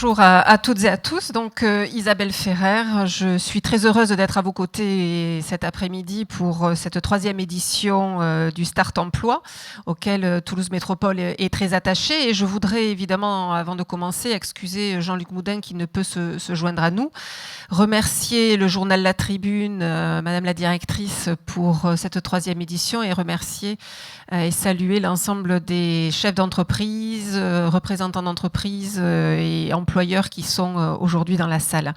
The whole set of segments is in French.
Bonjour à toutes et à tous. Donc Isabelle Ferrer, je suis très heureuse d'être à vos côtés cet après-midi pour cette troisième édition du Start Emploi, auquel Toulouse Métropole est très attachée. Et je voudrais évidemment, avant de commencer, excuser Jean-Luc Moudin qui ne peut se joindre à nous, remercier le journal La Tribune, Madame la directrice, pour cette troisième édition et remercier et saluer l'ensemble des chefs d'entreprise, représentants d'entreprise et employeurs qui sont aujourd'hui dans la salle.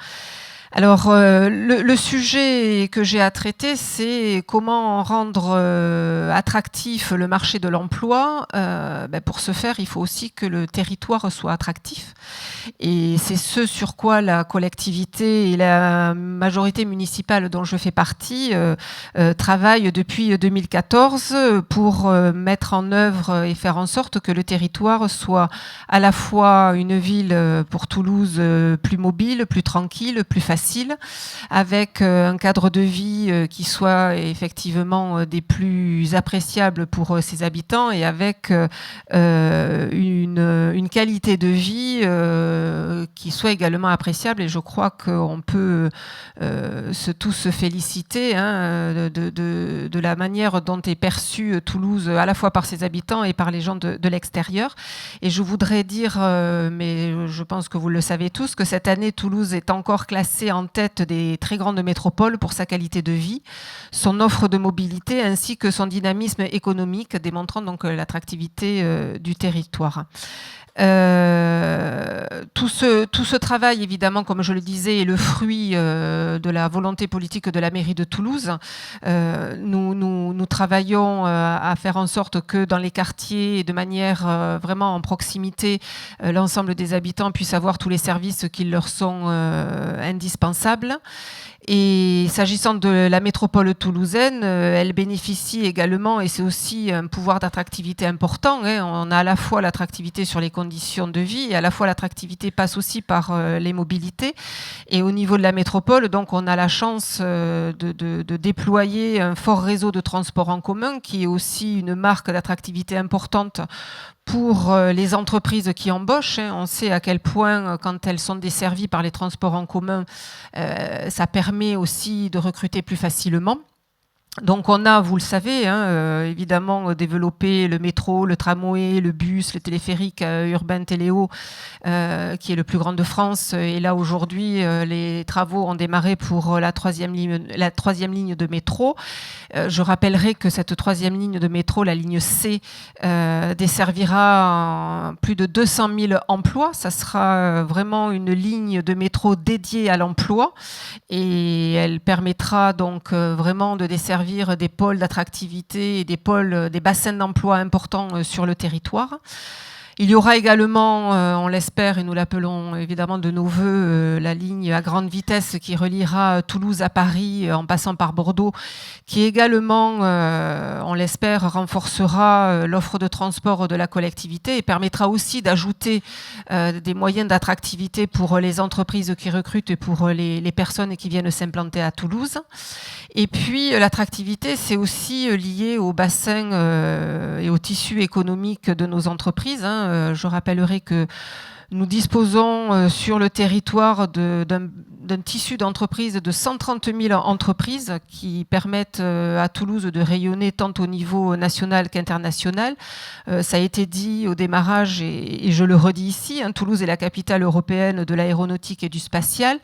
Alors, le sujet que j'ai à traiter, c'est comment rendre attractif le marché de l'emploi. Pour ce faire, il faut aussi que le territoire soit attractif. Et c'est ce sur quoi la collectivité et la majorité municipale dont je fais partie travaillent depuis 2014 pour mettre en œuvre et faire en sorte que le territoire soit à la fois une ville pour Toulouse plus mobile, plus tranquille, plus facile, avec un cadre de vie qui soit effectivement des plus appréciables pour ses habitants et avec une qualité de vie qui soit également appréciable. Et je crois qu'on peut tous se féliciter de la manière dont est perçue Toulouse à la fois par ses habitants et par les gens de l'extérieur. Et je voudrais dire, mais je pense que vous le savez tous, que cette année Toulouse est encore classée en tête des très grandes métropoles pour sa qualité de vie, son offre de mobilité ainsi que son dynamisme économique, démontrant donc l'attractivité du territoire. Tout ce travail, évidemment, comme je le disais, est le fruit de la volonté politique de la mairie de Toulouse. Nous travaillons à faire en sorte que dans les quartiers et de manière vraiment en proximité, l'ensemble des habitants puissent avoir tous les services qui leur sont indispensables. Et s'agissant de la métropole toulousaine, elle bénéficie également, et c'est aussi un pouvoir d'attractivité important, on a à la fois l'attractivité sur les conditions de vie et à la fois l'attractivité passe aussi par les mobilités. Et au niveau de la métropole, donc on a la chance de déployer un fort réseau de transports en commun qui est aussi une marque d'attractivité importante pour les entreprises qui embauchent. On sait à quel point, quand elles sont desservies par les transports en commun, ça permet aussi de recruter plus facilement. Donc on a, vous le savez, évidemment développé le métro, le tramway, le bus, le téléphérique urbain Téléo, qui est le plus grand de France. Et là aujourd'hui, les travaux ont démarré pour la troisième ligne de métro. Je rappellerai que cette troisième ligne de métro, la ligne C, desservira plus de 200 000 emplois. Ça sera vraiment une ligne de métro dédiée à l'emploi et elle permettra donc vraiment de desservir des pôles d'attractivité et des bassins d'emploi importants sur le territoire. Il y aura également, on l'espère et nous l'appelons évidemment de nos voeux, la ligne à grande vitesse qui reliera Toulouse à Paris en passant par Bordeaux, qui également, on l'espère, renforcera l'offre de transport de la collectivité et permettra aussi d'ajouter des moyens d'attractivité pour les entreprises qui recrutent et pour les personnes qui viennent s'implanter à Toulouse. Et puis l'attractivité, c'est aussi lié au bassin et au tissu économique de nos entreprises. Je rappellerai que nous disposons sur le territoire d'un tissu d'entreprises de 130 000 entreprises qui permettent à Toulouse de rayonner tant au niveau national qu'international. Ça a été dit au démarrage et je le redis ici, Toulouse est la capitale européenne de l'aéronautique et du spatial.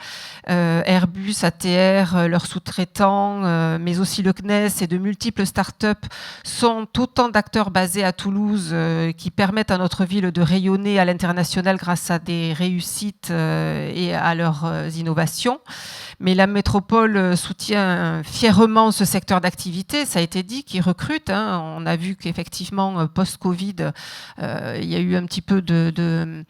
Airbus, ATR, leurs sous-traitants, mais aussi le CNES et de multiples start-up sont autant d'acteurs basés à Toulouse qui permettent à notre ville de rayonner à l'international grâce à des réussites et à leurs innovations. Mais la métropole soutient fièrement ce secteur d'activité, ça a été dit, qui recrute. On a vu qu'effectivement, post-Covid, il y a eu un petit peu de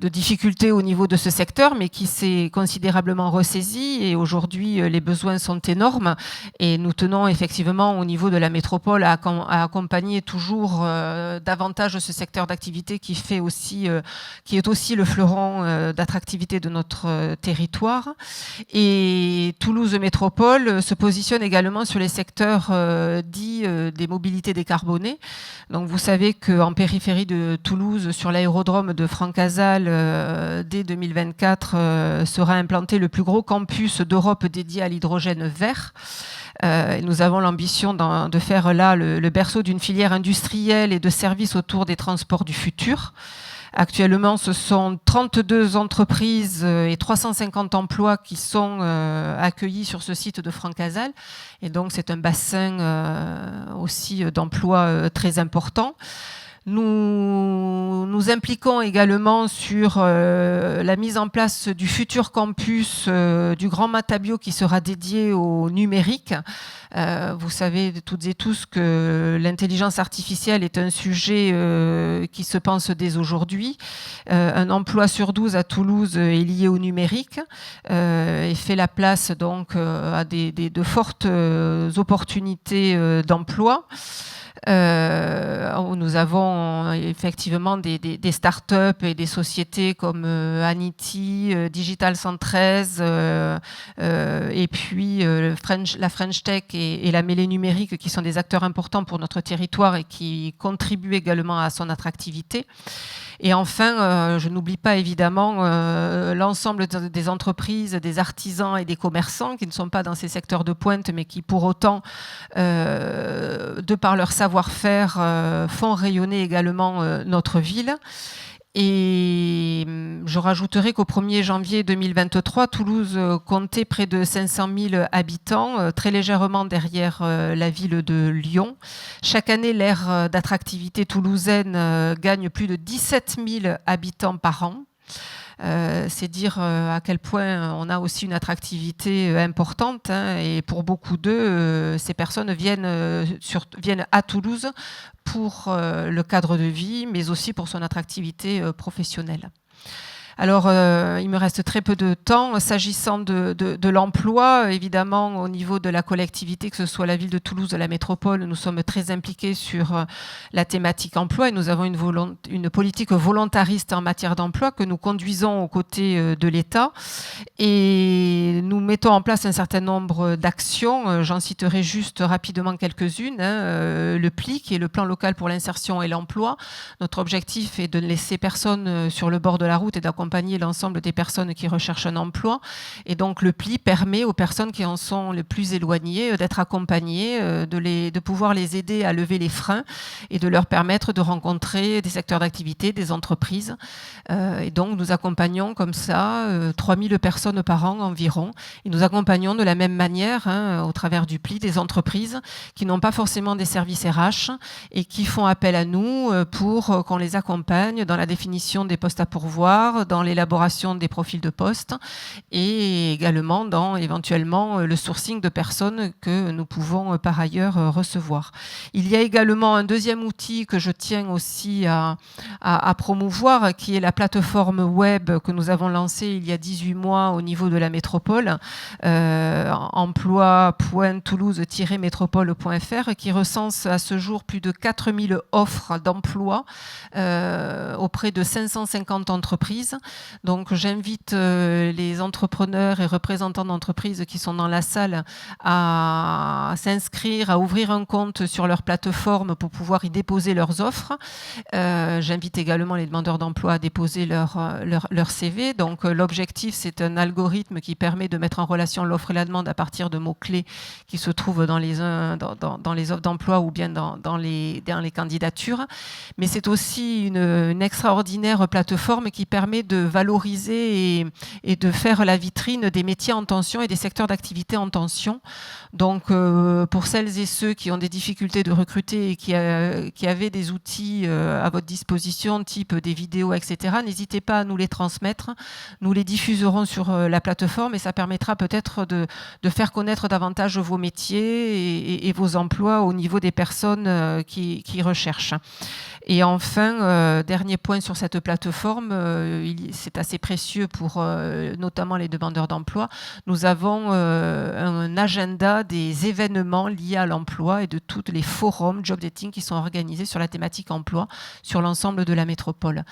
difficultés au niveau de ce secteur, mais qui s'est considérablement ressaisi. Et aujourd'hui, les besoins sont énormes. Et nous tenons effectivement, au niveau de la métropole, à accompagner toujours davantage ce secteur d'activité qui est aussi le fleuron d'attractivité de notre territoire. territoire. Et Toulouse Métropole se positionne également sur les secteurs dits des mobilités décarbonées. Donc vous savez qu'en périphérie de Toulouse, sur l'aérodrome de Francazal, dès 2024, sera implanté le plus gros campus d'Europe dédié à l'hydrogène vert. Nous avons l'ambition de faire là le berceau d'une filière industrielle et de services autour des transports du futur. Actuellement, ce sont 32 entreprises et 350 emplois qui sont accueillis sur ce site de Francazal. Et donc, c'est un bassin aussi d'emplois très important. Nous nous impliquons également sur la mise en place du futur campus du Grand Matabio qui sera dédié au numérique. Vous savez toutes et tous que l'intelligence artificielle est un sujet qui se pense dès aujourd'hui. Un emploi sur 12 à Toulouse est lié au numérique et fait la place donc à de fortes opportunités d'emploi. Nous avons effectivement des start-up et des sociétés comme Anity, Digital 113 et puis la French Tech et la Mêlée Numérique qui sont des acteurs importants pour notre territoire et qui contribuent également à son attractivité. Et enfin, je n'oublie pas évidemment l'ensemble des entreprises, des artisans et des commerçants qui ne sont pas dans ces secteurs de pointe, mais qui pour autant, de par leur savoir-faire, font rayonner également notre ville. Et je rajouterai qu'au 1er janvier 2023, Toulouse comptait près de 500 000 habitants, très légèrement derrière la ville de Lyon. Chaque année, l'aire d'attractivité toulousaine gagne plus de 17 000 habitants par an. C'est dire à quel point on a aussi une attractivité importante, hein, et pour beaucoup d'eux, ces personnes viennent à Toulouse pour le cadre de vie, mais aussi pour son attractivité professionnelle. Alors, il me reste très peu de temps. S'agissant de l'emploi, évidemment, au niveau de la collectivité, que ce soit la ville de Toulouse ou la métropole, nous sommes très impliqués sur la thématique emploi et nous avons une politique volontariste en matière d'emploi que nous conduisons aux côtés de l'État. Et nous mettons en place un certain nombre d'actions. J'en citerai juste rapidement quelques-unes. Le PLI, qui est le plan local pour l'insertion et l'emploi. Notre objectif est de ne laisser personne sur le bord de la route et d'accompagner l'ensemble des personnes qui recherchent un emploi. Et donc le PLI permet aux personnes qui en sont les plus éloignées d'être accompagnées, de pouvoir les aider à lever les freins et de leur permettre de rencontrer des secteurs d'activité, des entreprises. Et donc nous accompagnons comme ça 3000 personnes par an environ. Et nous accompagnons de la même manière, hein, au travers du PLI, des entreprises qui n'ont pas forcément des services RH et qui font appel à nous pour qu'on les accompagne dans la définition des postes à pourvoir, dans l'élaboration des profils de poste et également dans éventuellement le sourcing de personnes que nous pouvons par ailleurs recevoir. Il y a également un deuxième outil que je tiens aussi à promouvoir, qui est la plateforme web que nous avons lancée il y a 18 mois au niveau de la métropole, emploi.toulouse-métropole.fr, qui recense à ce jour plus de 4000 offres d'emploi auprès de 550 entreprises. Donc j'invite les entrepreneurs et représentants d'entreprises qui sont dans la salle à s'inscrire, à ouvrir un compte sur leur plateforme pour pouvoir y déposer leurs offres. J'invite également les demandeurs d'emploi à déposer leur CV. Donc l'objectif, c'est un algorithme qui permet de mettre en relation l'offre et la demande à partir de mots-clés qui se trouvent dans les offres d'emploi ou bien dans les candidatures. Mais c'est aussi une extraordinaire plateforme qui permet de valoriser et de faire la vitrine des métiers en tension et des secteurs d'activité en tension. Donc, pour celles et ceux qui ont des difficultés de recruter et qui avaient des outils à votre disposition, type des vidéos, etc., n'hésitez pas à nous les transmettre. Nous les diffuserons sur la plateforme et ça permettra peut-être de faire connaître davantage vos métiers et vos emplois au niveau des personnes qui recherchent. Et enfin, dernier point sur cette plateforme, c'est assez précieux pour notamment les demandeurs d'emploi. Nous avons un agenda des événements liés à l'emploi et de tous les forums job dating qui sont organisés sur la thématique emploi sur l'ensemble de la métropole.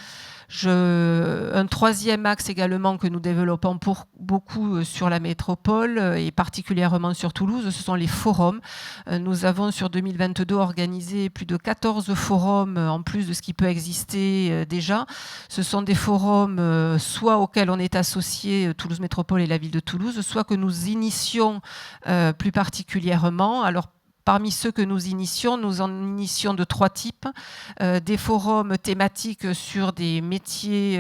Un troisième axe également que nous développons beaucoup sur la métropole et particulièrement sur Toulouse, ce sont les forums. Nous avons sur 2022 organisé plus de 14 forums en plus de ce qui peut exister déjà. Ce sont des forums soit auxquels on est associé Toulouse Métropole et la ville de Toulouse, soit que nous initions plus particulièrement. Alors, parmi ceux que nous initions, nous en initions de 3 types. Des forums thématiques sur des métiers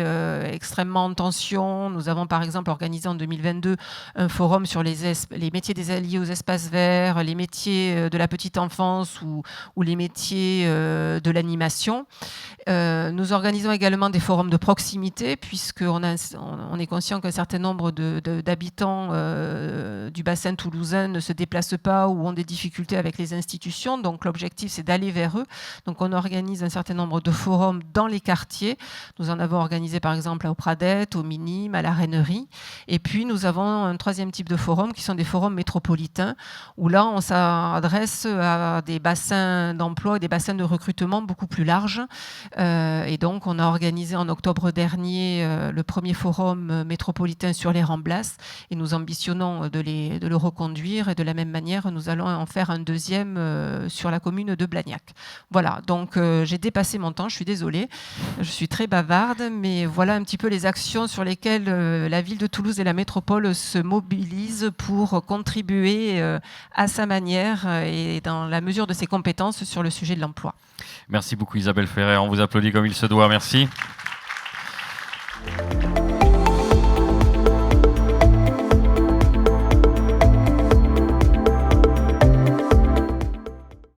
extrêmement en tension. Nous avons par exemple organisé en 2022 un forum sur les métiers liés aux espaces verts, les métiers de la petite enfance ou les métiers de l'animation. Nous organisons également des forums de proximité puisqu'on est conscient qu'un certain nombre d'habitants du bassin toulousain ne se déplacent pas ou ont des difficultés avec les institutions. Donc l'objectif, c'est d'aller vers eux. Donc on organise un certain nombre de forums dans les quartiers. Nous en avons organisé par exemple au Pradette, au Minime, à la Rainerie. Et puis nous avons un troisième type de forum qui sont des forums métropolitains où là, on s'adresse à des bassins d'emploi et des bassins de recrutement beaucoup plus larges. Et donc on a organisé en octobre dernier le premier forum métropolitain sur les Ramblas et nous ambitionnons de le reconduire et de la même manière, nous allons en faire un deuxième sur la commune de Blagnac. Voilà, donc j'ai dépassé mon temps, je suis désolée, je suis très bavarde, mais voilà un petit peu les actions sur lesquelles la ville de Toulouse et la métropole se mobilisent pour contribuer à sa manière et dans la mesure de ses compétences sur le sujet de l'emploi. Merci beaucoup Isabelle Ferrer, on vous applaudit comme il se doit, merci.